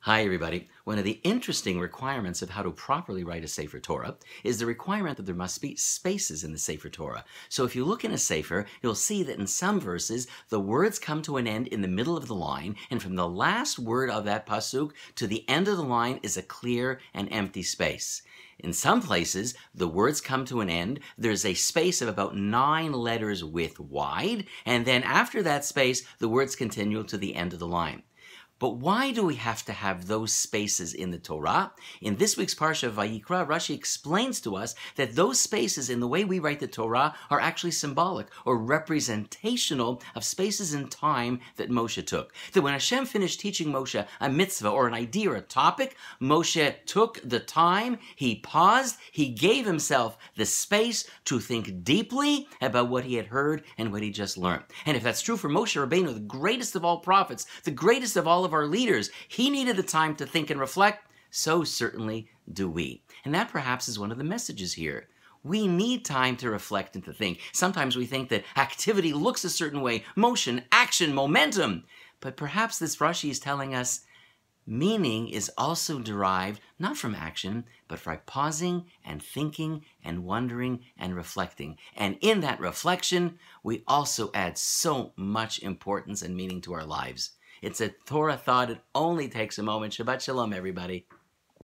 Hi everybody. One of the interesting requirements of how to properly write a Sefer Torah is the requirement that there must be spaces in the Sefer Torah. So if you look in a Sefer, you'll see that in some verses, the words come to an end in the middle of the line, and from the last word of that pasuk to the end of the line is a clear and empty space. In some places, the words come to an end, there's a space of about 9 letters width wide, and then after that space, the words continue to the end of the line. But why do we have to have those spaces in the Torah? In this week's Parsha of Vayikra, Rashi explains to us that those spaces in the way we write the Torah are actually symbolic or representational of spaces in time that Moshe took. That when Hashem finished teaching Moshe a mitzvah or an idea or a topic, Moshe took the time, he paused, he gave himself the space to think deeply about what he had heard and what he just learned. And if that's true for Moshe Rabbeinu, the greatest of all prophets, the greatest of all of our leaders, he needed the time to think and reflect, so certainly do we. And that perhaps is one of the messages here. We need time to reflect and to think. Sometimes we think that activity looks a certain way, motion, action, momentum. But perhaps this Rashi is telling us meaning is also derived not from action, but from pausing and thinking and wondering and reflecting. And in that reflection, we also add so much importance and meaning to our lives. It's a Torah thought. It only takes a moment. Shabbat Shalom, everybody.